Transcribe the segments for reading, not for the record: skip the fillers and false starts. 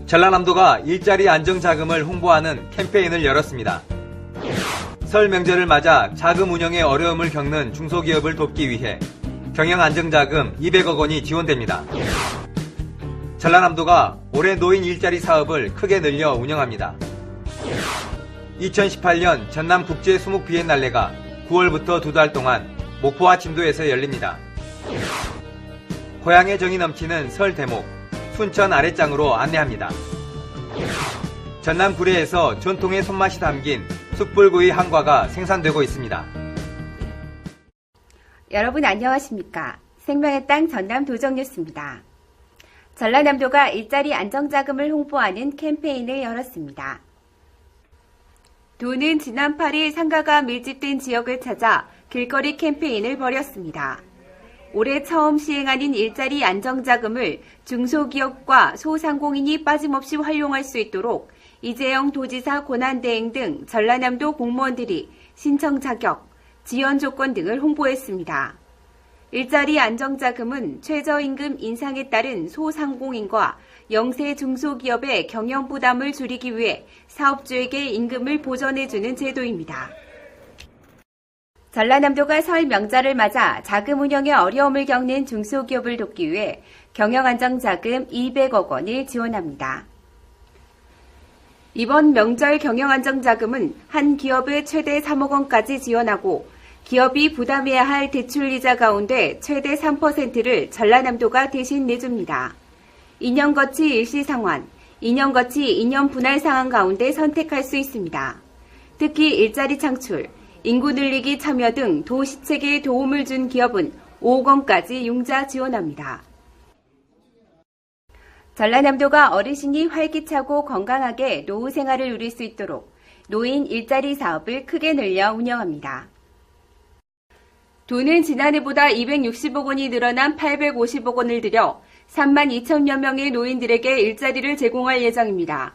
전라남도가 일자리 안정자금을 홍보하는 캠페인을 열었습니다. 설 명절을 맞아 자금 운영에 어려움을 겪는 중소기업을 돕기 위해 경영안정자금 200억 원이 지원됩니다. 전라남도가 올해 노인 일자리 사업을 크게 늘려 운영합니다. 2018년 전남국제 수묵 비엔날레가 9월부터 2달 동안 목포와 진도에서 열립니다. 고향의 정이 넘치는 설 대목, 순천 아랫장으로 안내합니다. 전남 구례에서 전통의 손맛이 담긴 숯불구이 한과가 생산되고 있습니다. 여러분 안녕하십니까? 생명의 땅 전남 도정뉴스입니다. 전라남도가 일자리 안정자금을 홍보하는 캠페인을 열었습니다. 도는 지난 8일 상가가 밀집된 지역을 찾아 길거리 캠페인을 벌였습니다. 올해 처음 시행하는 일자리 안정자금을 중소기업과 소상공인이 빠짐없이 활용할 수 있도록 이재영 도지사 권한대행 등 전라남도 공무원들이 신청 자격, 지원 조건 등을 홍보했습니다. 일자리 안정자금은 최저임금 인상에 따른 소상공인과 영세 중소기업의 경영 부담을 줄이기 위해 사업주에게 임금을 보전해주는 제도입니다. 전라남도가 설 명절을 맞아 자금 운영에 어려움을 겪는 중소기업을 돕기 위해 경영안정자금 200억 원을 지원합니다. 이번 명절 경영안정자금은 한 기업에 최대 3억 원까지 지원하고 기업이 부담해야 할 대출이자 가운데 최대 3%를 전라남도가 대신 내줍니다. 2년 거치 일시상환, 2년 거치 2년 분할 상환 가운데 선택할 수 있습니다. 특히 일자리 창출, 인구 늘리기 참여 등 도시체계에 도움을 준 기업은 5억 원까지 융자 지원합니다. 전라남도가 어르신이 활기차고 건강하게 노후 생활을 누릴 수 있도록 노인 일자리 사업을 크게 늘려 운영합니다. 도는 지난해보다 260억 원이 늘어난 850억 원을 들여 3만 2천여 명의 노인들에게 일자리를 제공할 예정입니다.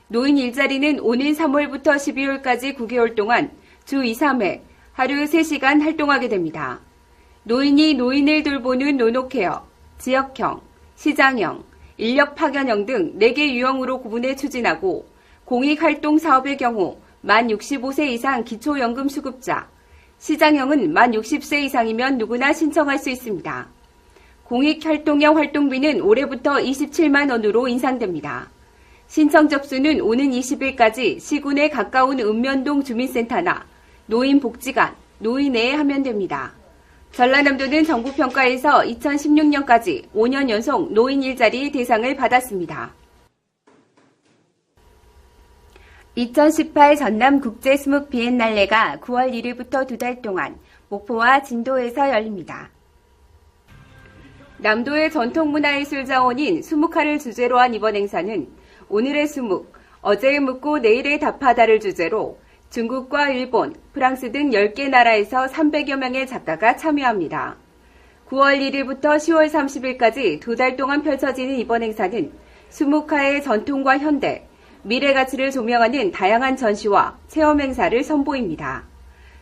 노인 일자리는 오는 3월부터 12월까지 9개월 동안 주 2, 3회 하루 3시간 활동하게 됩니다. 노인이 노인을 돌보는 노노케어, 지역형, 시장형, 인력 파견형 등 4개 유형으로 구분해 추진하고 공익활동 사업의 경우 만 65세 이상 기초연금 수급자, 시장형은 만 60세 이상이면 누구나 신청할 수 있습니다. 공익활동형 활동비는 올해부터 27만 원으로 인상됩니다. 신청 접수는 오는 20일까지 시군에 가까운 읍면동 주민센터나 노인복지관, 노인회에 하면 됩니다. 전라남도는 정부평가에서 2016년까지 5년 연속 노인 일자리 대상을 받았습니다. 2018 전남국제 수묵 비엔날레가 9월 1일부터 2달 동안 목포와 진도에서 열립니다. 남도의 전통문화예술 자원인 수묵화를 주제로 한 이번 행사는 오늘의 수묵, 어제의 묻고 내일의 답하다를 주제로 중국과 일본, 프랑스 등 10개 나라에서 300여 명의 작가가 참여합니다. 9월 1일부터 10월 30일까지 2달 동안 펼쳐지는 이번 행사는 수묵화의 전통과 현대, 미래 가치를 조명하는 다양한 전시와 체험 행사를 선보입니다.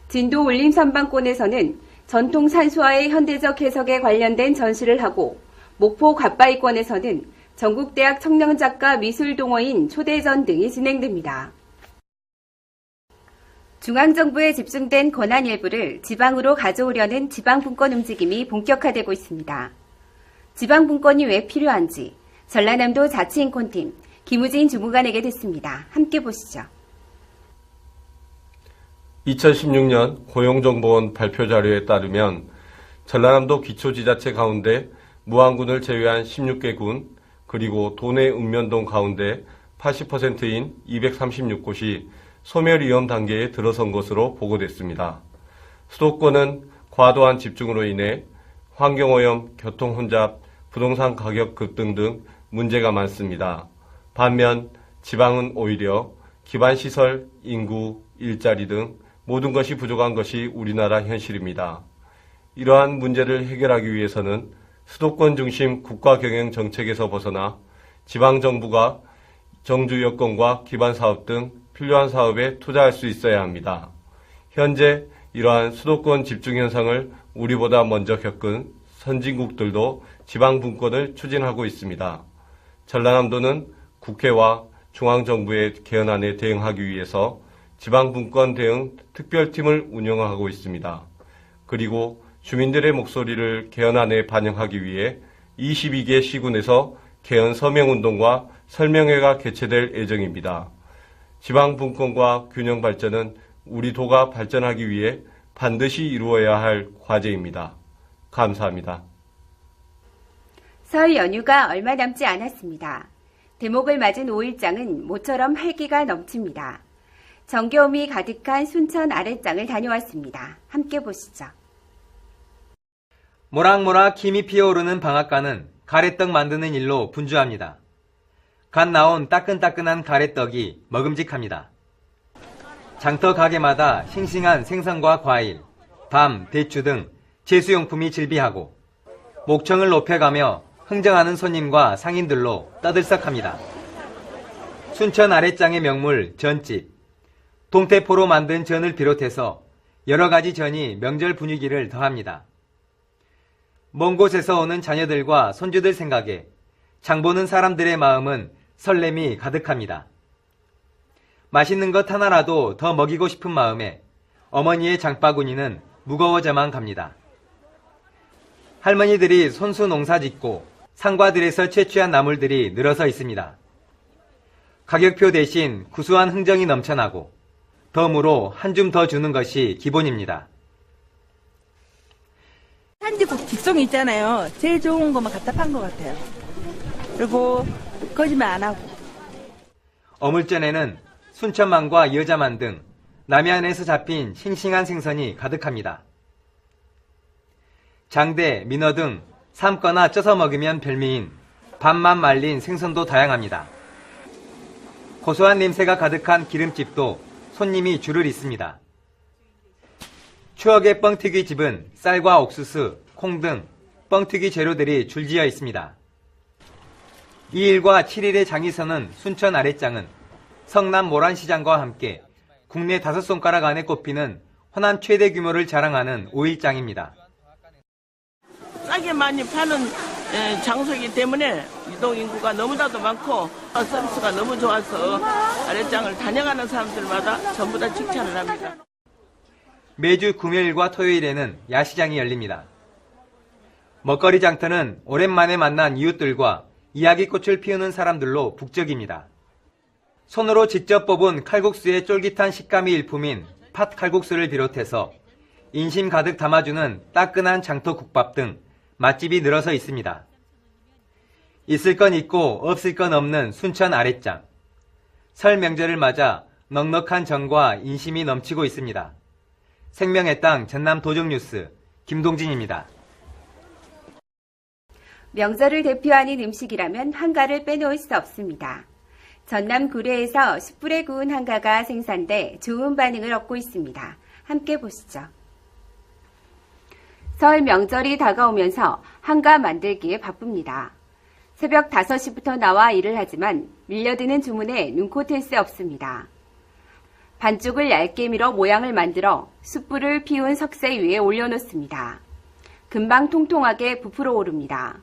진도 울림산방권에서는 전통 산수화의 현대적 해석에 관련된 전시를 하고 목포 갓바위권에서는 전국대학 청년작가 미술동호인 초대전 등이 진행됩니다. 중앙정부에 집중된 권한 일부를 지방으로 가져오려는 지방분권 움직임이 본격화되고 있습니다. 지방분권이 왜 필요한지 전라남도 자치인권팀 김우진 주무관에게 듣습니다. 함께 보시죠. 2016년 고용정보원 발표 자료에 따르면 전라남도 기초지자체 가운데 무안군을 제외한 16개 군 그리고 도내 읍면동 가운데 80%인 236곳이 소멸 위험 단계에 들어선 것으로 보고됐습니다. 수도권은 과도한 집중으로 인해 환경오염, 교통혼잡, 부동산 가격 급등 등 문제가 많습니다. 반면 지방은 오히려 기반시설, 인구, 일자리 등 모든 것이 부족한 것이 우리나라 현실입니다. 이러한 문제를 해결하기 위해서는 수도권 중심 국가경영 정책에서 벗어나 지방정부가 정주 여건과 기반사업 등 필요한 사업에 투자할 수 있어야 합니다. 현재 이러한 수도권 집중 현상을 우리보다 먼저 겪은 선진국들도 지방분권을 추진하고 있습니다. 전라남도는 국회와 중앙정부의 개헌안에 대응하기 위해서 지방분권 대응 특별팀을 운영하고 있습니다. 그리고 주민들의 목소리를 개헌안에 반영하기 위해 22개 시군에서 개헌 서명운동과 설명회가 개최될 예정입니다. 지방분권과 균형 발전은 우리 도가 발전하기 위해 반드시 이루어야 할 과제입니다. 감사합니다. 설 연휴가 얼마 남지 않았습니다. 대목을 맞은 5일장은 모처럼 활기가 넘칩니다. 정겨움이 가득한 순천 아랫장을 다녀왔습니다. 함께 보시죠. 모락모락 힘이 피어오르는 방앗간은 가래떡 만드는 일로 분주합니다. 갓 나온 따끈따끈한 가래떡이 먹음직합니다. 장터 가게마다 싱싱한 생선과 과일, 밤, 대추 등 제수용품이 즐비하고 목청을 높여가며 흥정하는 손님과 상인들로 떠들썩합니다. 순천 아랫장의 명물 전집, 동태포로 만든 전을 비롯해서 여러 가지 전이 명절 분위기를 더합니다. 먼 곳에서 오는 자녀들과 손주들 생각에 장 보는 사람들의 마음은 설렘이 가득합니다. 맛있는 것 하나라도 더 먹이고 싶은 마음에 어머니의 장바구니는 무거워져만 갑니다. 할머니들이 손수 농사 짓고 상과들에서 채취한 나물들이 늘어서 있습니다. 가격표 대신 구수한 흥정이 넘쳐나고 덤으로 한 줌 더 주는 것이 기본입니다. 산지국 직송이 있잖아요. 제일 좋은 것만 갖다 판 것 같아요. 그리고 거짓말 안 하고. 어물전에는 순천만과 여자만 등 남해안에서 잡힌 싱싱한 생선이 가득합니다. 장대, 민어 등 삶거나 쪄서 먹으면 별미인 밥만 말린 생선도 다양합니다. 고소한 냄새가 가득한 기름집도 손님이 줄을 잇습니다. 추억의 뻥튀기 집은 쌀과 옥수수, 콩 등 뻥튀기 재료들이 줄지어 있습니다. 2일과 7일의 장이 서는 순천 아랫장은 성남 모란시장과 함께 국내 5손가락 안에 꼽히는 호남 최대 규모를 자랑하는 5일장입니다. 싸게 많이 파는 장소이기 때문에 이동 인구가 너무나도 많고 서비스가 너무 좋아서 아랫장을 다녀가는 사람들마다 전부 다 칭찬을 합니다. 매주 금요일과 토요일에는 야시장이 열립니다. 먹거리 장터는 오랜만에 만난 이웃들과 이야기꽃을 피우는 사람들로 북적입니다. 손으로 직접 뽑은 칼국수의 쫄깃한 식감이 일품인 팥 칼국수를 비롯해서 인심 가득 담아주는 따끈한 장터국밥 등 맛집이 늘어서 있습니다. 있을 건 있고 없을 건 없는 순천 아랫장. 설 명절을 맞아 넉넉한 정과 인심이 넘치고 있습니다. 생명의 땅 전남 도정뉴스 김동진입니다. 명절을 대표하는 음식이라면 한가를 빼놓을 수 없습니다. 전남 구례에서 숯불에 구운 한가가 생산돼 좋은 반응을 얻고 있습니다. 함께 보시죠. 설 명절이 다가오면서 한가 만들기에 바쁩니다. 새벽 5시부터 나와 일을 하지만 밀려드는 주문에 눈코 뗄 새 없습니다. 반죽을 얇게 밀어 모양을 만들어 숯불을 피운 석쇠 위에 올려놓습니다. 금방 통통하게 부풀어 오릅니다.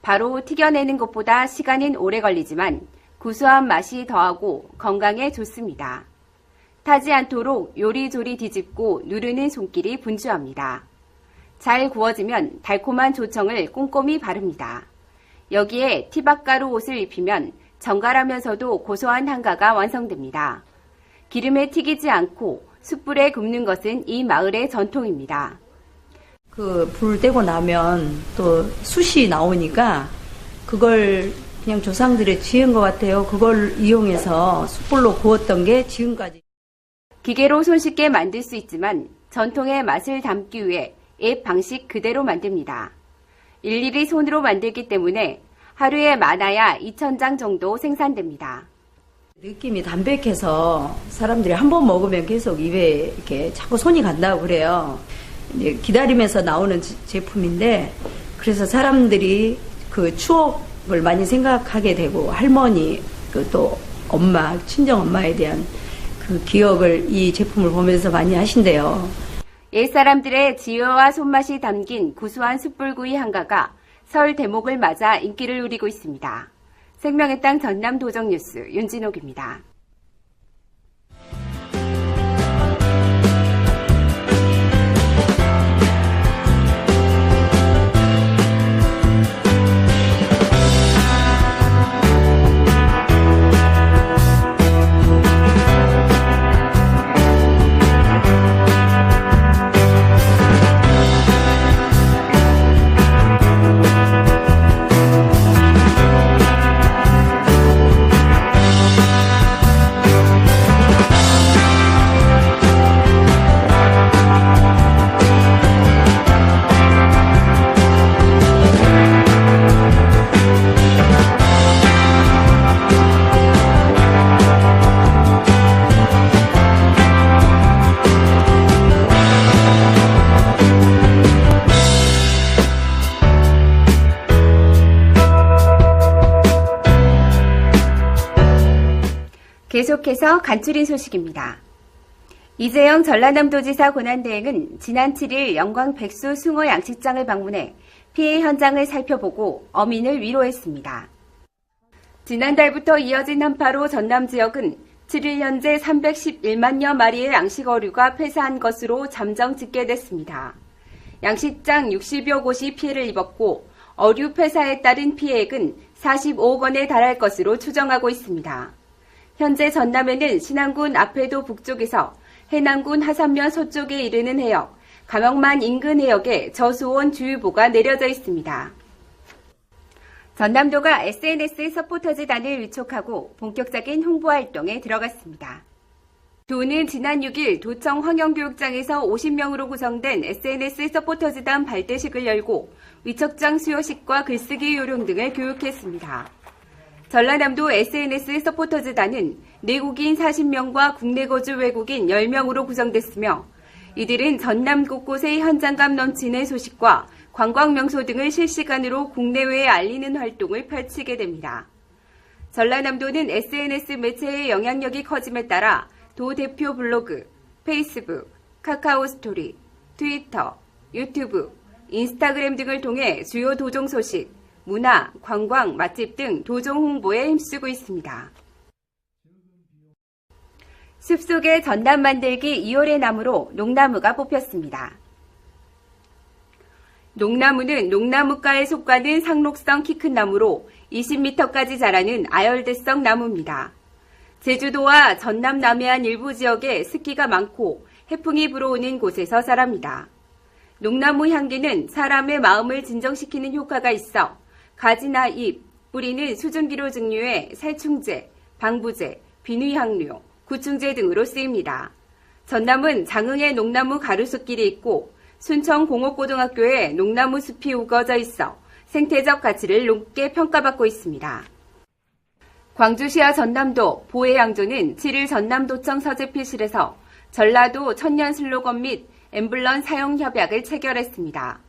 바로 튀겨내는 것보다 시간은 오래 걸리지만 구수한 맛이 더하고 건강에 좋습니다. 타지 않도록 요리조리 뒤집고 누르는 손길이 분주합니다. 잘 구워지면 달콤한 조청을 꼼꼼히 바릅니다. 여기에 티박가루 옷을 입히면 정갈하면서도 고소한 한가가 완성됩니다. 기름에 튀기지 않고 숯불에 굽는 것은 이 마을의 전통입니다. 불 떼고 나면 또 숯이 나오니까 그걸 그냥 조상들의 지은 것 같아요. 그걸 이용해서 숯불로 구웠던 게 지금까지. 기계로 손쉽게 만들 수 있지만 전통의 맛을 담기 위해 옛 방식 그대로 만듭니다. 일일이 손으로 만들기 때문에 하루에 많아야 2,000장 정도 생산됩니다. 느낌이 담백해서 사람들이 한 번 먹으면 계속 입에 이렇게 자꾸 손이 간다고 그래요. 이제 기다리면서 나오는 제품인데 그래서 사람들이 그 추억을 많이 생각하게 되고 할머니 또 엄마 친정 엄마에 대한 그 기억을 이 제품을 보면서 많이 하신대요. 옛사람들의 지혜와 손맛이 담긴 구수한 숯불구이 한가가 설 대목을 맞아 인기를 누리고 있습니다. 생명의 땅 전남 도정뉴스 윤진옥입니다. 계속해서 간추린 소식입니다. 이재영 전라남도지사 권한대행은 지난 7일 영광 백수 숭어 양식장을 방문해 피해 현장을 살펴보고 어민을 위로했습니다. 지난달부터 이어진 한파로 전남 지역은 7일 현재 311만여 마리의 양식 어류가 폐사한 것으로 잠정 집계됐습니다. 양식장 60여 곳이 피해를 입었고 어류 폐사에 따른 피해액은 45억 원에 달할 것으로 추정하고 있습니다. 현재 전남에는 신안군 앞해도 북쪽에서 해남군 하산면 서쪽에 이르는 해역, 감영만 인근 해역에 저수온 주의보가 내려져 있습니다. 전남도가 SNS 서포터즈단을 위촉하고 본격적인 홍보활동에 들어갔습니다. 도는 지난 6일 도청 황영교육장에서 50명으로 구성된 SNS 서포터즈단 발대식을 열고 위촉장 수여식과 글쓰기 요령 등을 교육했습니다. 전라남도 SNS 서포터즈단은 내국인 40명과 국내 거주 외국인 10명으로 구성됐으며 이들은 전남 곳곳의 현장감 넘치는 소식과 관광 명소 등을 실시간으로 국내외에 알리는 활동을 펼치게 됩니다. 전라남도는 SNS 매체의 영향력이 커짐에 따라 도 대표 블로그, 페이스북, 카카오 스토리, 트위터, 유튜브, 인스타그램 등을 통해 주요 도종 소식, 문화, 관광, 맛집 등 도종 홍보에 힘쓰고 있습니다. 숲속의 전남 만들기 2월의 나무로 농나무가 뽑혔습니다. 농나무는 농나무과에 속하는 상록성 키 큰 나무로 20m까지 자라는 아열대성 나무입니다. 제주도와 전남 남해안 일부 지역에 습기가 많고 해풍이 불어오는 곳에서 자랍니다. 농나무 향기는 사람의 마음을 진정시키는 효과가 있어 가지나 잎, 뿌리는 수증기로 증류해 살충제, 방부제, 비누향료, 구충제 등으로 쓰입니다. 전남은 장흥에 농나무 가루숲길이 있고 순천 공업고등학교에 농나무 숲이 우거져 있어 생태적 가치를 높게 평가받고 있습니다. 광주시와 전남도, 보혜양조는 7일 전남도청 서재필실에서 전라도 천년 슬로건 및 엠블럼 사용 협약을 체결했습니다.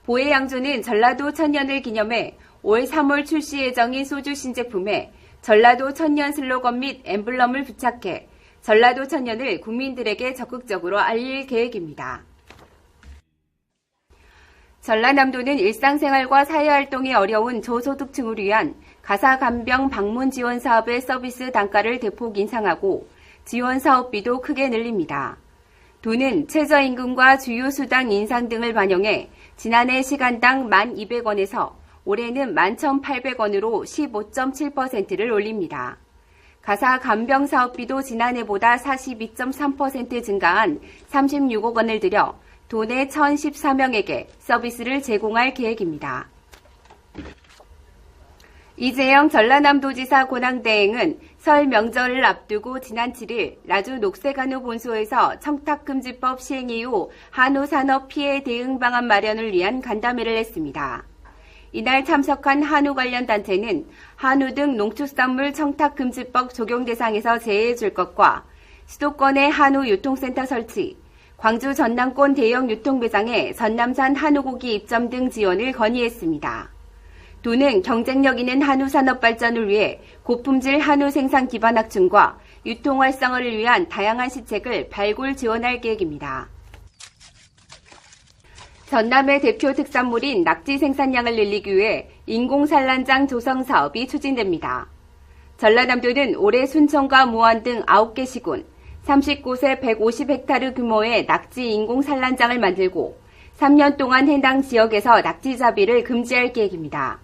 보혜양조는 전라도 천년을 기념해 올 3월 출시 예정인 소주 신제품에 전라도 천년 슬로건 및 엠블럼을 부착해 전라도 천년을 국민들에게 적극적으로 알릴 계획입니다. 전라남도는 일상생활과 사회활동이 어려운 저소득층을 위한 가사간병 방문 지원 사업의 서비스 단가를 대폭 인상하고 지원 사업비도 크게 늘립니다. 도는 최저임금과 주요 수당 인상 등을 반영해 지난해 시간당 1,200원에서 올해는 11,800원으로 15.7%를 올립니다. 가사 간병 사업비도 지난해보다 42.3% 증가한 36억 원을 들여 도내 1,014명에게 서비스를 제공할 계획입니다. 이재영 전라남도지사 권한대행은 설 명절을 앞두고 지난 7일 라주 녹색한우 본소에서 청탁금지법 시행 이후 한우 산업 피해 대응 방안 마련을 위한 간담회를 했습니다. 이날 참석한 한우 관련 단체는 한우 등 농축산물 청탁금지법 적용 대상에서 제외해 줄 것과 수도권의 한우 유통센터 설치, 광주 전남권 대형 유통매장에 전남산 한우고기 입점 등 지원을 건의했습니다. 도는 경쟁력 있는 한우 산업 발전을 위해 고품질 한우 생산 기반 확충과 유통 활성화를 위한 다양한 시책을 발굴 지원할 계획입니다. 전남의 대표 특산물인 낙지 생산량을 늘리기 위해 인공산란장 조성 사업이 추진됩니다. 전라남도는 올해 순천과 무안 등 9개 시군 39세 150헥타르 규모의 낙지 인공산란장을 만들고 3년 동안 해당 지역에서 낙지잡이를 금지할 계획입니다.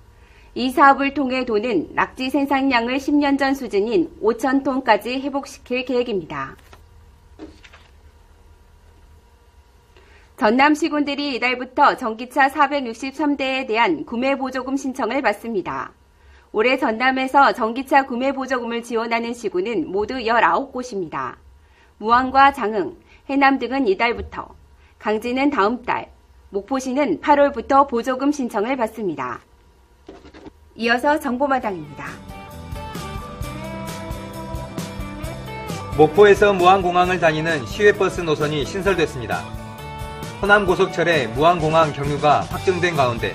이 사업을 통해 도는 낙지 생산량을 10년 전 수준인 5,000톤까지 회복시킬 계획입니다. 전남 시군들이 이달부터 전기차 463대에 대한 구매 보조금 신청을 받습니다. 올해 전남에서 전기차 구매 보조금을 지원하는 시군은 모두 19곳입니다. 무안과 장흥, 해남 등은 이달부터, 강진은 다음 달, 목포시는 8월부터 보조금 신청을 받습니다. 이어서 정보마당입니다. 목포에서 무안공항을 다니는 시외버스 노선이 신설됐습니다. 호남고속철의 무안공항 경유가 확정된 가운데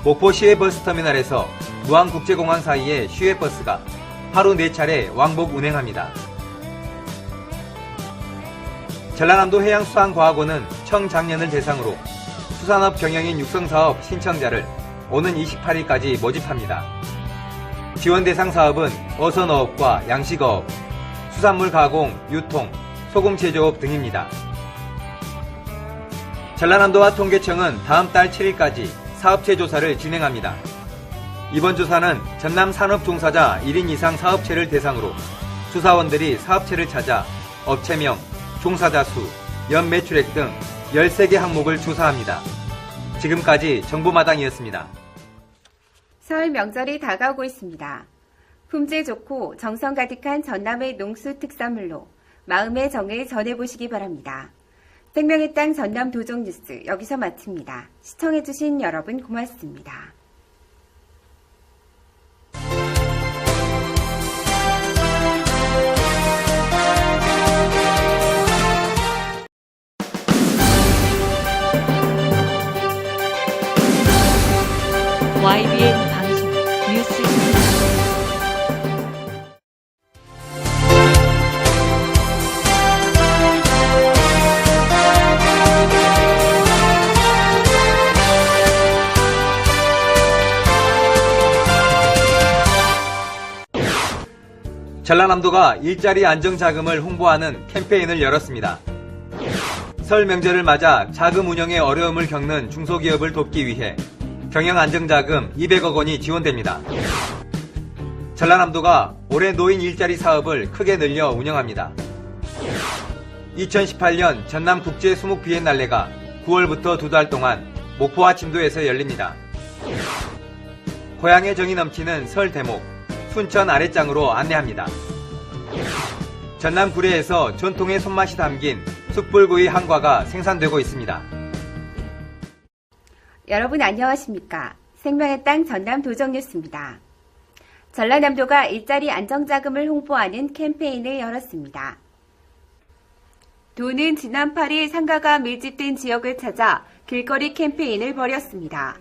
목포 시외버스터미널에서 무안국제공항 사이의 시외버스가 하루 4차례 왕복 운행합니다. 전라남도 해양수산과학원은 청장년을 대상으로 수산업 경영인 육성사업 신청자를 오는 28일까지 모집합니다. 지원 대상 사업은 어선어업과 양식어업, 수산물 가공, 유통, 소금 제조업 등입니다. 전라남도와 통계청은 다음 달 7일까지 사업체 조사를 진행합니다. 이번 조사는 전남 산업 종사자 1인 이상 사업체를 대상으로 조사원들이 사업체를 찾아 업체명, 종사자 수, 연매출액 등 13개 항목을 조사합니다. 지금까지 정보마당이었습니다. 설 명절이 다가오고 있습니다. 품질 좋고 정성 가득한 전남의 농수 특산물로 마음의 정을 전해보시기 바랍니다. 생명의 땅 전남 도정 뉴스 여기서 마칩니다. 시청해주신 여러분 고맙습니다. YBN 방송 뉴스입니다. 전라남도가 일자리 안정자금을 홍보하는 캠페인을 열었습니다. 설 명절을 맞아 자금 운영에 어려움을 겪는 중소기업을 돕기 위해 경영안정자금 200억 원이 지원됩니다. 전라남도가 올해 노인 일자리 사업을 크게 늘려 운영합니다. 2018년 전남국제 수목 비엔날레가 9월부터 2달 동안 목포와 진도에서 열립니다. 고향의 정이 넘치는 설 대목, 순천 아랫장으로 안내합니다. 전남 구례에서 전통의 손맛이 담긴 숯불구이 한과가 생산되고 있습니다. 여러분 안녕하십니까? 생명의 땅 전남 도정 뉴스입니다. 전라남도가 일자리 안정자금을 홍보하는 캠페인을 열었습니다. 도는 지난 8일 상가가 밀집된 지역을 찾아 길거리 캠페인을 벌였습니다.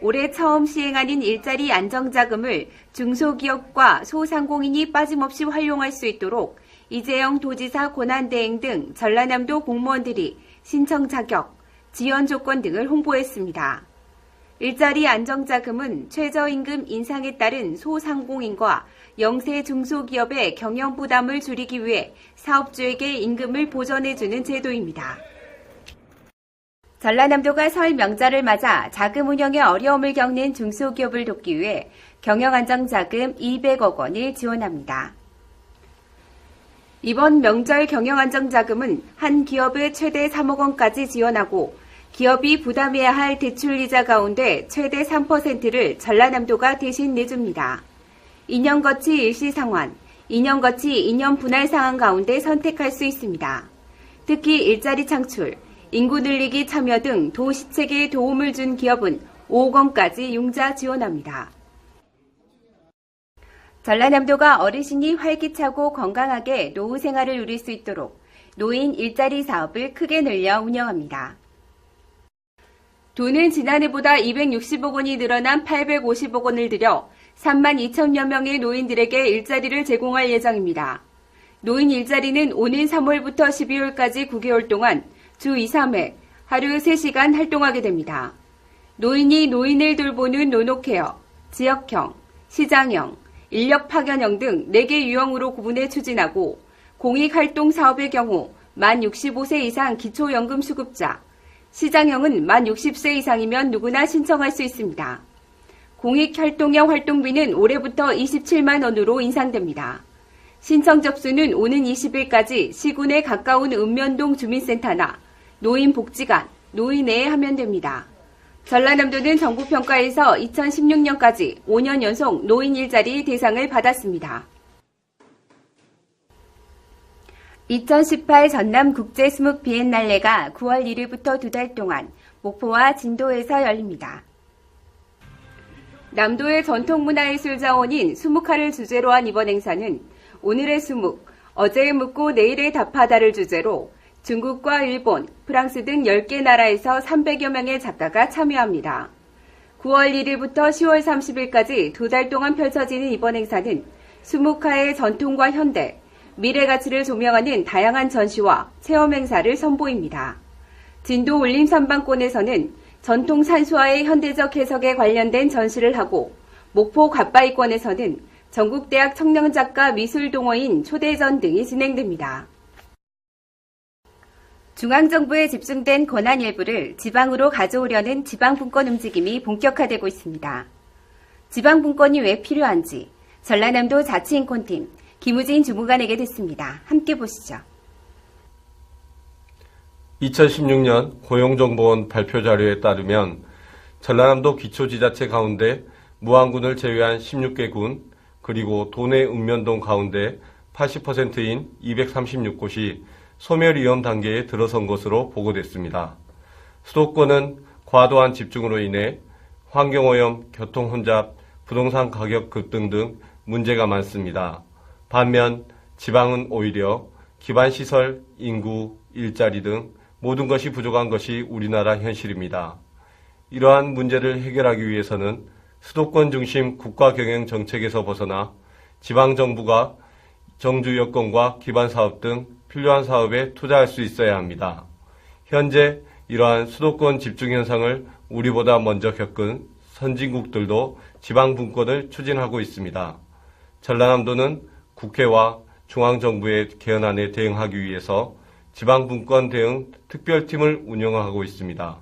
올해 처음 시행하는 일자리 안정자금을 중소기업과 소상공인이 빠짐없이 활용할 수 있도록 이재영 도지사 권한대행 등 전라남도 공무원들이 신청 자격, 지원 조건 등을 홍보했습니다. 일자리 안정자금은 최저임금 인상에 따른 소상공인과 영세 중소기업의 경영 부담을 줄이기 위해 사업주에게 임금을 보전해주는 제도입니다. 전라남도가 설 명절을 맞아 자금 운영에 어려움을 겪는 중소기업을 돕기 위해 경영안정자금 200억 원을 지원합니다. 이번 명절 경영안정자금은 한 기업에 최대 3억 원까지 지원하고 기업이 부담해야 할 대출이자 가운데 최대 3%를 전라남도가 대신 내줍니다. 2년 거치 일시상환, 2년 거치 2년 분할 상환 가운데 선택할 수 있습니다. 특히 일자리 창출, 인구 늘리기 참여 등 도시체계에 도움을 준 기업은 5억 원까지 융자 지원합니다. 전라남도가 어르신이 활기차고 건강하게 노후 생활을 누릴 수 있도록 노인 일자리 사업을 크게 늘려 운영합니다. 도는 지난해보다 260억 원이 늘어난 850억 원을 들여 3만 2천여 명의 노인들에게 일자리를 제공할 예정입니다. 노인 일자리는 오는 3월부터 12월까지 9개월 동안 주 2, 3회 하루 3시간 활동하게 됩니다. 노인이 노인을 돌보는 노노케어, 지역형, 시장형, 인력 파견형 등 4개 유형으로 구분해 추진하고 공익활동 사업의 경우 만 65세 이상 기초연금 수급자, 시장형은 만 60세 이상이면 누구나 신청할 수 있습니다. 공익활동형 활동비는 올해부터 27만 원으로 인상됩니다. 신청 접수는 오는 20일까지 시군에 가까운 읍면동 주민센터나 노인복지관, 노인회에 하면 됩니다. 전라남도는 정부평가에서 2016년까지 5년 연속 노인 일자리 대상을 받았습니다. 2018 전남 국제 수묵 비엔날레가 9월 1일부터 2달 동안 목포와 진도에서 열립니다. 남도의 전통문화예술자원인 수묵화를 주제로 한 이번 행사는 오늘의 수묵, 어제의 묻고 내일의 답하다를 주제로 중국과 일본, 프랑스 등 10개 나라에서 300여 명의 작가가 참여합니다. 9월 1일부터 10월 30일까지 2달 동안 펼쳐지는 이번 행사는 수묵화의 전통과 현대, 미래 가치를 조명하는 다양한 전시와 체험 행사를 선보입니다. 진도 울림산방권에서는 전통 산수화의 현대적 해석에 관련된 전시를 하고 목포 갓바위권에서는 전국대학 청년작가 미술동호인 초대전 등이 진행됩니다. 중앙정부에 집중된 권한 일부를 지방으로 가져오려는 지방분권 움직임이 본격화되고 있습니다. 지방분권이 왜 필요한지 전라남도 자치인권팀 김우진 주무관에게 듣습니다. 함께 보시죠. 2016년 고용정보원 발표 자료에 따르면 전라남도 기초지자체 가운데 무안군을 제외한 16개 군 그리고 도내 읍면동 가운데 80%인 236곳이 소멸 위험 단계에 들어선 것으로 보고됐습니다. 수도권은 과도한 집중으로 인해 환경오염, 교통혼잡, 부동산 가격 급등 등 문제가 많습니다. 반면 지방은 오히려 기반시설, 인구, 일자리 등 모든 것이 부족한 것이 우리나라 현실입니다. 이러한 문제를 해결하기 위해서는 수도권 중심 국가 경영 정책에서 벗어나 지방정부가 정주 여건과 기반사업 등 필요한 사업에 투자할 수 있어야 합니다. 현재 이러한 수도권 집중 현상을 우리보다 먼저 겪은 선진국들도 지방분권을 추진하고 있습니다. 전라남도는 국회와 중앙정부의 개헌안에 대응하기 위해서 지방분권 대응 특별팀을 운영하고 있습니다.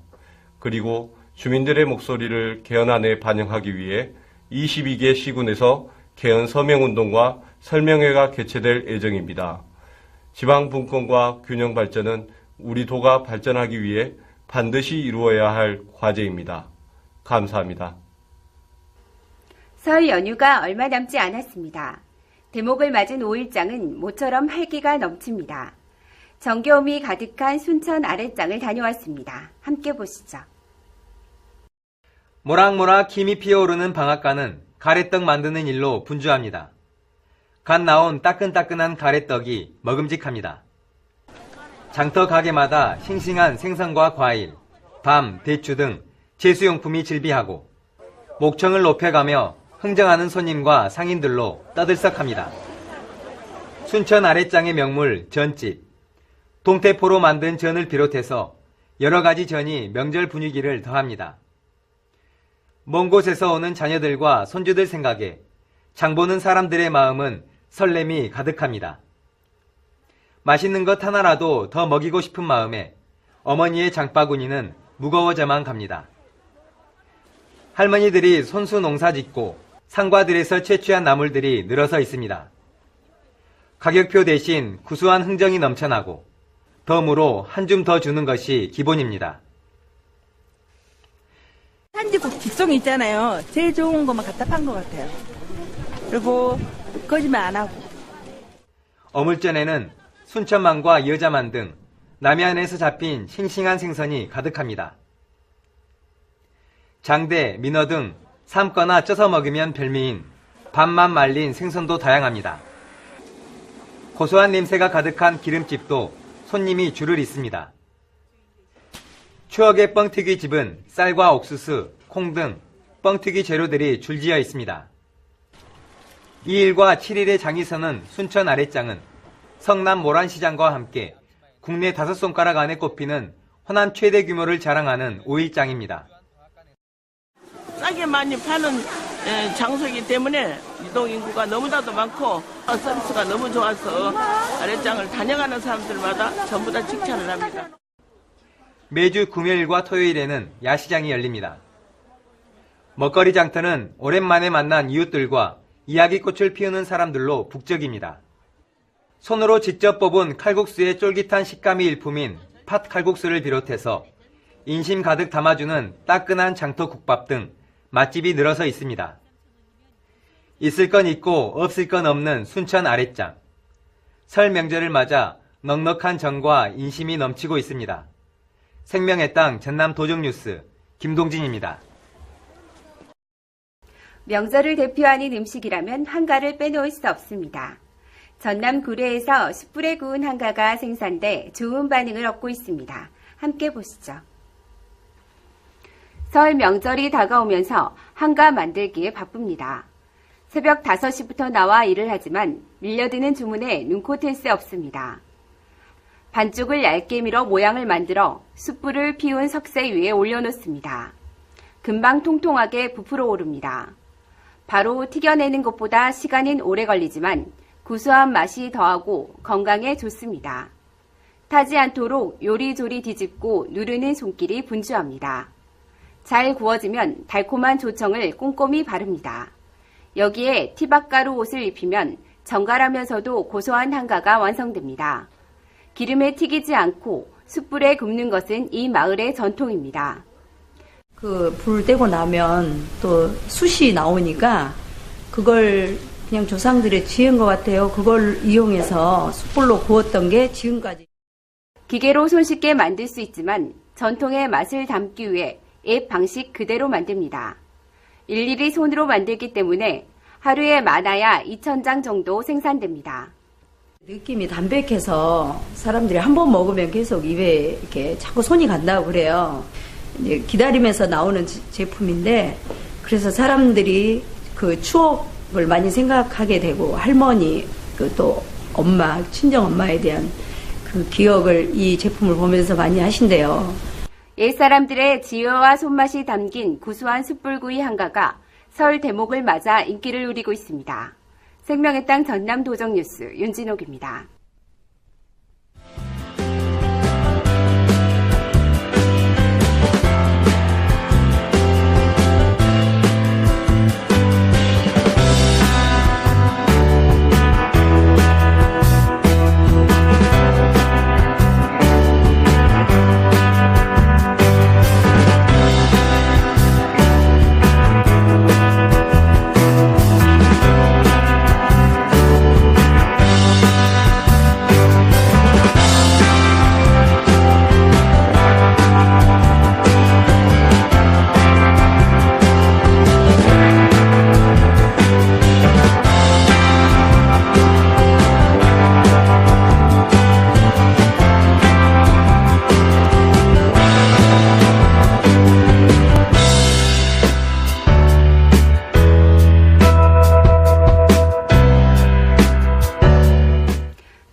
그리고 주민들의 목소리를 개헌안에 반영하기 위해 22개 시군에서 개헌 서명운동과 설명회가 개최될 예정입니다. 지방분권과 균형 발전은 우리 도가 발전하기 위해 반드시 이루어야 할 과제입니다. 감사합니다. 설 연휴가 얼마 남지 않았습니다. 대목을 맞은 5일장은 모처럼 활기가 넘칩니다. 정겨움이 가득한 순천 아랫장을 다녀왔습니다. 함께 보시죠. 모락모락 힘이 피어오르는 방앗간은 가래떡 만드는 일로 분주합니다. 갓 나온 따끈따끈한 가래떡이 먹음직합니다. 장터 가게마다 싱싱한 생선과 과일, 밤, 대추 등 제수용품이 즐비하고 목청을 높여가며 흥정하는 손님과 상인들로 떠들썩합니다. 순천 아랫장의 명물 전집, 동태포로 만든 전을 비롯해서 여러 가지 전이 명절 분위기를 더합니다. 먼 곳에서 오는 자녀들과 손주들 생각에 장보는 사람들의 마음은 설렘이 가득합니다. 맛있는 것 하나라도 더 먹이고 싶은 마음에 어머니의 장바구니는 무거워져만 갑니다. 할머니들이 손수 농사 짓고 상과들에서 채취한 나물들이 늘어서 있습니다. 가격표 대신 구수한 흥정이 넘쳐나고 덤으로 한 줌 더 주는 것이 기본입니다. 산지국 직송이 있잖아요. 제일 좋은 것만 갖다 판 것 같아요. 그리고 거짓말 안 하고. 어물전에는 순천만과 여자만 등 남해안에서 잡힌 싱싱한 생선이 가득합니다. 장대, 민어 등 삶거나 쪄서 먹으면 별미인 밥만 말린 생선도 다양합니다. 고소한 냄새가 가득한 기름집도 손님이 줄을 잇습니다. 추억의 뻥튀기집은 쌀과 옥수수, 콩 등 뻥튀기 재료들이 줄지어 있습니다. 2일과 7일의 장이 서는 순천 아랫장은 성남 모란시장과 함께 국내 5손가락 안에 꼽히는 호남 최대 규모를 자랑하는 오일장입니다. 싸게 많이 파는 장소이기 때문에 이동 인구가 너무나도 많고 서비스가 너무 좋아서 아랫장을 다녀가는 사람들마다 전부 다 칭찬을 합니다. 매주 금요일과 토요일에는 야시장이 열립니다. 먹거리 장터는 오랜만에 만난 이웃들과 이야기꽃을 피우는 사람들로 북적입니다. 손으로 직접 뽑은 칼국수의 쫄깃한 식감이 일품인 팥 칼국수를 비롯해서 인심 가득 담아주는 따끈한 장터국밥 등 맛집이 늘어서 있습니다. 있을 건 있고 없을 건 없는 순천 아랫장. 설 명절을 맞아 넉넉한 정과 인심이 넘치고 있습니다. 생명의 땅 전남 도정뉴스 김동진입니다. 명절을 대표하는 음식이라면 한가를 빼놓을 수 없습니다. 전남 구례에서 숯불에 구운 한가가 생산돼 좋은 반응을 얻고 있습니다. 함께 보시죠. 설 명절이 다가오면서 한가 만들기에 바쁩니다. 새벽 5시부터 나와 일을 하지만 밀려드는 주문에 눈코 뗄 새 없습니다. 반쪽을 얇게 밀어 모양을 만들어 숯불을 피운 석쇠 위에 올려놓습니다. 금방 통통하게 부풀어 오릅니다. 바로 튀겨내는 것보다 시간은 오래 걸리지만 구수한 맛이 더하고 건강에 좋습니다. 타지 않도록 요리조리 뒤집고 누르는 손길이 분주합니다. 잘 구워지면 달콤한 조청을 꼼꼼히 바릅니다. 여기에 티박가루 옷을 입히면 정갈하면서도 고소한 한가가 완성됩니다. 기름에 튀기지 않고 숯불에 굽는 것은 이 마을의 전통입니다. 불 떼고 나면 또 숯이 나오니까 그걸 그냥 조상들의 지은 것 같아요. 그걸 이용해서 숯불로 구웠던 게 지금까지. 기계로 손쉽게 만들 수 있지만 전통의 맛을 담기 위해 옛 방식 그대로 만듭니다. 일일이 손으로 만들기 때문에 하루에 많아야 2,000장 정도 생산됩니다. 느낌이 담백해서 사람들이 한 번 먹으면 계속 입에 이렇게 자꾸 손이 간다고 그래요. 이제 기다리면서 나오는 제품인데 그래서 사람들이 그 추억을 많이 생각하게 되고 할머니 또 엄마 친정 엄마에 대한 그 기억을 이 제품을 보면서 많이 하신대요. 옛사람들의 지혜와 손맛이 담긴 구수한 숯불구이 한가가 설 대목을 맞아 인기를 누리고 있습니다. 생명의 땅 전남 도정뉴스 윤진옥입니다.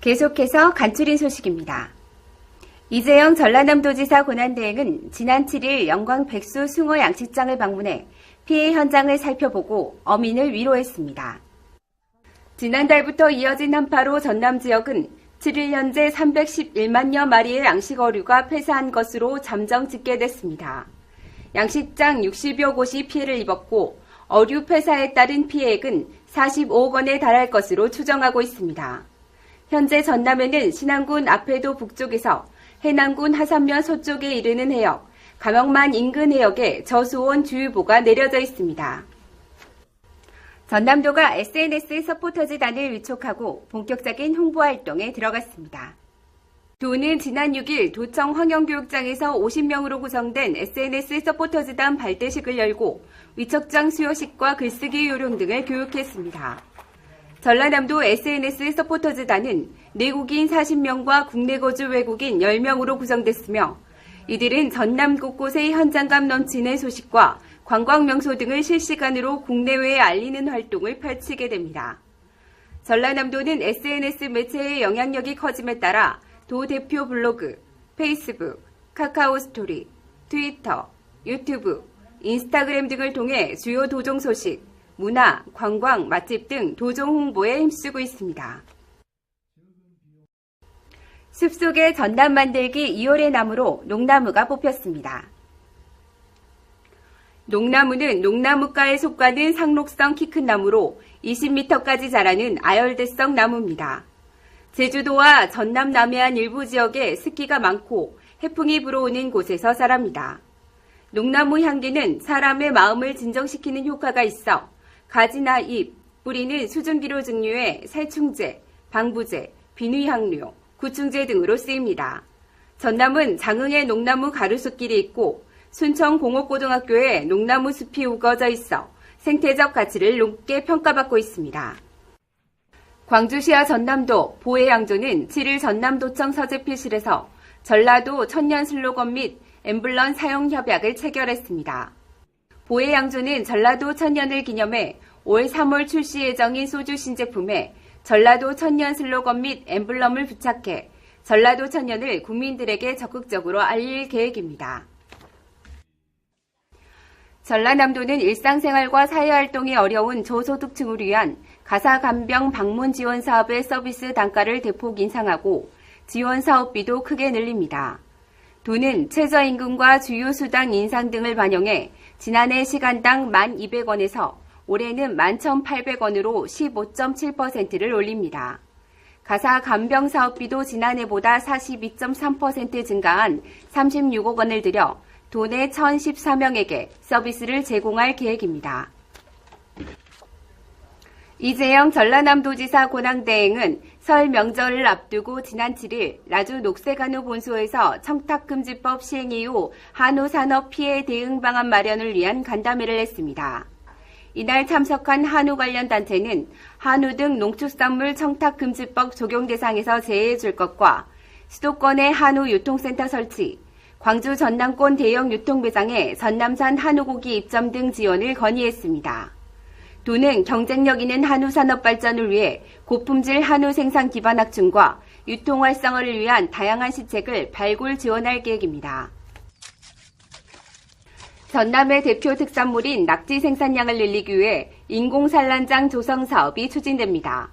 계속해서 간추린 소식입니다. 이재영 전라남도지사 권한대행은 지난 7일 영광 백수 숭어 양식장을 방문해 피해 현장을 살펴보고 어민을 위로했습니다. 지난달부터 이어진 한파로 전남 지역은 7일 현재 311만여 마리의 양식 어류가 폐사한 것으로 잠정 집계됐습니다. 양식장 60여 곳이 피해를 입었고 어류 폐사에 따른 피해액은 45억 원에 달할 것으로 추정하고 있습니다. 현재 전남에는 신안군 앞해도 북쪽에서 해남군 하산면 서쪽에 이르는 해역, 감영만 인근 해역에 저수온 주의보가 내려져 있습니다. 전남도가 SNS 서포터즈단을 위촉하고 본격적인 홍보활동에 들어갔습니다. 도는 지난 6일 도청 황영교육장에서 50명으로 구성된 SNS 서포터즈단 발대식을 열고 위촉장 수여식과 글쓰기 요령 등을 교육했습니다. 전라남도 SNS 서포터즈단은 내국인 40명과 국내 거주 외국인 10명으로 구성됐으며 이들은 전남 곳곳의 현장감 넘치는 소식과 관광명소 등을 실시간으로 국내외에 알리는 활동을 펼치게 됩니다. 전라남도는 SNS 매체의 영향력이 커짐에 따라 도 대표 블로그, 페이스북, 카카오 스토리, 트위터, 유튜브, 인스타그램 등을 통해 주요 도종 소식, 문화, 관광, 맛집 등 도종 홍보에 힘쓰고 있습니다. 숲속의 전남 만들기 2월의 나무로 농나무가 뽑혔습니다. 농나무는 농나무과에 속하는 상록성 키 큰 나무로 20m까지 자라는 아열대성 나무입니다. 제주도와 전남 남해안 일부 지역에 습기가 많고 해풍이 불어오는 곳에서 자랍니다. 농나무 향기는 사람의 마음을 진정시키는 효과가 있어 가지나 잎, 뿌리는 수증기로 증류해 살충제, 방부제, 비누향료, 구충제 등으로 쓰입니다. 전남은 장흥에 농나무 가루숲길이 있고 순천 공업고등학교에 농나무 숲이 우거져 있어 생태적 가치를 높게 평가받고 있습니다. 광주시와 전남도, 보혜양조는 7일 전남도청 서재필실에서 전라도 천년 슬로건 및 엠블럼 사용 협약을 체결했습니다. 보혜양조는 전라도 천년을 기념해 올 3월 출시 예정인 소주 신제품에 전라도 천년 슬로건 및 엠블럼을 부착해 전라도 천년을 국민들에게 적극적으로 알릴 계획입니다. 전라남도는 일상생활과 사회활동이 어려운 저소득층을 위한 가사간병 방문 지원 사업의 서비스 단가를 대폭 인상하고 지원 사업비도 크게 늘립니다. 도는 최저임금과 주요 수당 인상 등을 반영해 지난해 시간당 1,200원에서 올해는 11,800원으로 15.7%를 올립니다. 가사간병 사업비도 지난해보다 42.3% 증가한 36억 원을 들여 도내 1,014명에게 서비스를 제공할 계획입니다. 이재영 전라남도지사 권한대행은 설 명절을 앞두고 지난 7일 나주 녹색한우 본소에서 청탁금지법 시행 이후 한우 산업 피해 대응 방안 마련을 위한 간담회를 했습니다. 이날 참석한 한우 관련 단체는 한우 등 농축산물 청탁금지법 적용 대상에서 제외해 줄 것과 수도권의 한우 유통센터 설치, 광주 전남권 대형 유통매장에 전남산 한우고기 입점 등 지원을 건의했습니다. 도는 경쟁력 있는 한우 산업 발전을 위해 고품질 한우 생산 기반 확충과 유통 활성화를 위한 다양한 시책을 발굴 지원할 계획입니다. 전남의 대표 특산물인 낙지 생산량을 늘리기 위해 인공산란장 조성 사업이 추진됩니다.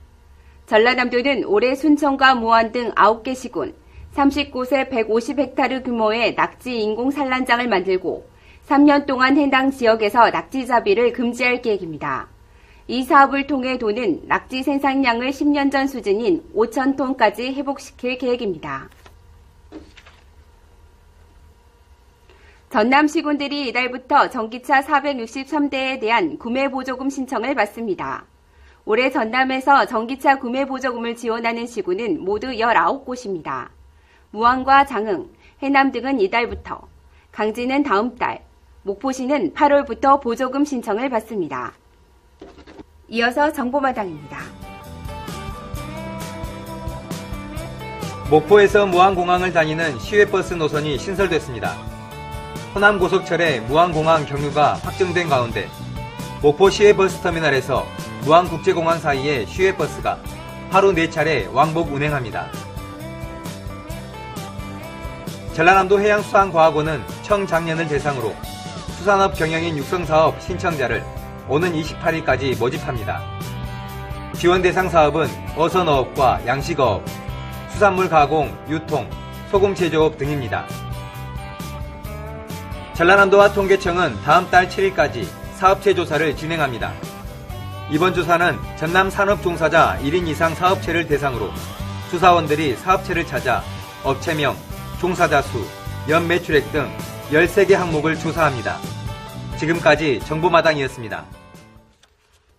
전라남도는 올해 순천과 무안 등 9개 시군 39세 150헥타르 규모의 낙지 인공산란장을 만들고 3년 동안 해당 지역에서 낙지잡이를 금지할 계획입니다. 이 사업을 통해 도는 낙지 생산량을 10년 전 수준인 5,000톤까지 회복시킬 계획입니다. 전남 시군들이 이달부터 전기차 463대에 대한 구매 보조금 신청을 받습니다. 올해 전남에서 전기차 구매 보조금을 지원하는 시군은 모두 19곳입니다. 무안과 장흥, 해남 등은 이달부터, 강진은 다음 달, 목포시는 8월부터 보조금 신청을 받습니다. 이어서 정보마당입니다. 목포에서 무안공항을 다니는 시외버스 노선이 신설됐습니다. 호남고속철의 무안공항 경유가 확정된 가운데 목포 시외버스터미널에서 무안국제공항 사이의 시외버스가 하루 4차례 왕복 운행합니다. 전라남도 해양수산과학원은 청작년을 대상으로 수산업 경영인 육성사업 신청자를 오는 28일까지 모집합니다. 지원 대상 사업은 어선어업과 양식어업, 수산물 가공, 유통, 소금 제조업 등입니다. 전라남도와 통계청은 다음 달 7일까지 사업체 조사를 진행합니다. 이번 조사는 전남 산업 종사자 1인 이상 사업체를 대상으로 수사원들이 사업체를 찾아 업체명, 종사자 수, 연매출액 등 13개 항목을 조사합니다. 지금까지 정보마당이었습니다.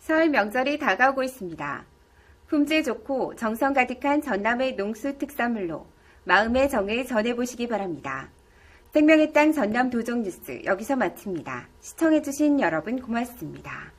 설 명절이 다가오고 있습니다. 품질 좋고 정성 가득한 전남의 농수 특산물로 마음의 정을 전해보시기 바랍니다. 생명의 땅 전남 도종 뉴스 여기서 마칩니다. 시청해주신 여러분 고맙습니다.